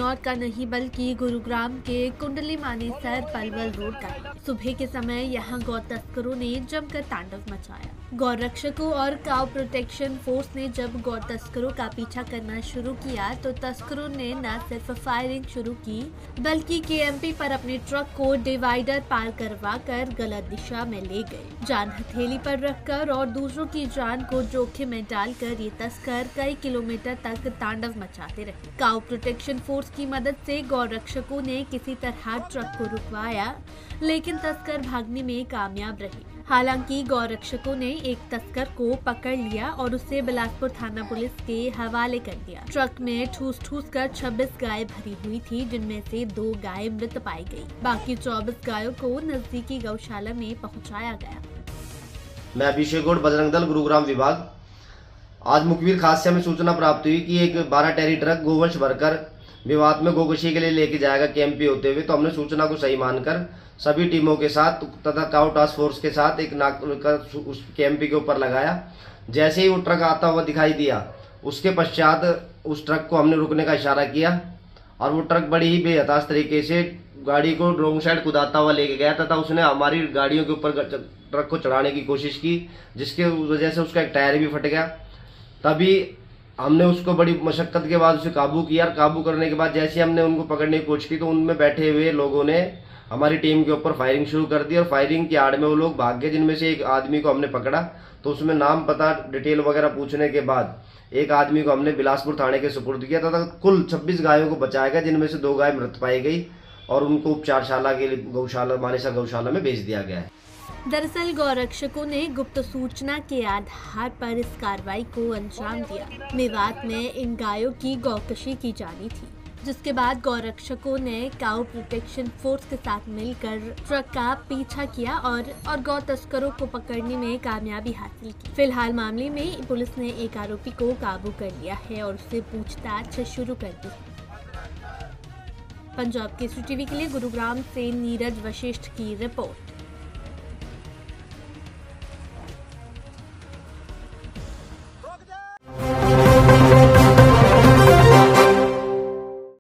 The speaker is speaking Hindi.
बिजनौर का नहीं बल्कि गुरुग्राम के कुंडली मानेसर पलवल रोड का। सुबह के समय यहां गौ तस्करों ने जमकर तांडव मचाया। गौ रक्षकों और काउ प्रोटेक्शन फोर्स ने जब गौ तस्करों का पीछा करना शुरू किया तो तस्करों ने न सिर्फ फायरिंग शुरू की बल्कि केएमपी पर अपने ट्रक को डिवाइडर पार करवा कर गलत दिशा में ले गए। जान हथेली पर रखकर और दूसरों की जान को जोखिम में डालकर ये तस्कर कई किलोमीटर तक तांडव मचाते रहे। काउ प्रोटेक्शन फोर्स की मदद से गौ रक्षकों ने किसी तरह ट्रक को रुकवाया, लेकिन तस्कर भागने में कामयाब रहे। हालांकि गौ रक्षकों ने एक तस्कर को पकड़ लिया और उसे बिलासपुर थाना पुलिस के हवाले कर दिया। ट्रक में ठूस कर 26 गाय भरी हुई थी, जिनमें से 2 गाय मृत पाई गई। बाकी 24 गायों को नजदीकी गौशाला में पहुंचाया गया। मैं अभिषेक गौड़, बजरंग दल, गुरुग्राम विभाग। आज मुखबिर खासिया में सूचना प्राप्त हुई कि एक 12 टैरी ट्रक गोवंश भरकर विवाद में गोकशी के लिए लेके जाएगा केएमपी होते हुए। तो हमने सूचना को सही मानकर सभी टीमों के साथ तथा काउ टास्क फोर्स के साथ एक नाका उस केएमपी के ऊपर लगाया। जैसे ही वो ट्रक आता हुआ दिखाई दिया, उसके पश्चात उस ट्रक को हमने रुकने का इशारा किया और वो ट्रक बड़ी ही बेहताश तरीके से गाड़ी को रोंग साइड कुदाता हुआ लेके गया तथा उसने हमारी गाड़ियों के ऊपर ट्रक को चढ़ाने की कोशिश की, जिसके वजह से उसका एक टायर भी फट गया। तभी हमने उसको बड़ी मशक्कत के बाद उसे काबू किया। काबू करने के बाद जैसे हमने उनको पकड़ने की कोशिश की तो उनमें बैठे हुए लोगों ने हमारी टीम के ऊपर फायरिंग शुरू कर दी और फायरिंग की आड़ में वो लोग भाग गए, जिनमें से एक आदमी को हमने पकड़ा। तो उसमें नाम पता डिटेल वगैरह पूछने के बाद एक आदमी को हमने बिलासपुर थाने के सुपुर्द किया तथा कुल 26 गायों को बचाया गया, जिनमें से 2 गाय मृत पाई गई और उनको उपचारशाला के लिए गौशाला मानेसर गौशाला में भेज दिया गया है। दरअसल गौ रक्षकों ने गुप्त सूचना के आधार पर इस कार्रवाई को अंजाम दिया। मेवात में इन गायों की गौकशी की जानी थी, जिसके बाद गौ रक्षकों ने काउ प्रोटेक्शन फोर्स के साथ मिलकर ट्रक का पीछा किया और गौ तस्करों को पकड़ने में कामयाबी हासिल की। फिलहाल मामले में पुलिस ने एक आरोपी को काबू कर लिया है और उससे पूछताछ शुरू कर दी है। पंजाब केसरी टीवी के लिए गुरुग्राम से नीरज वशिष्ठ की रिपोर्ट।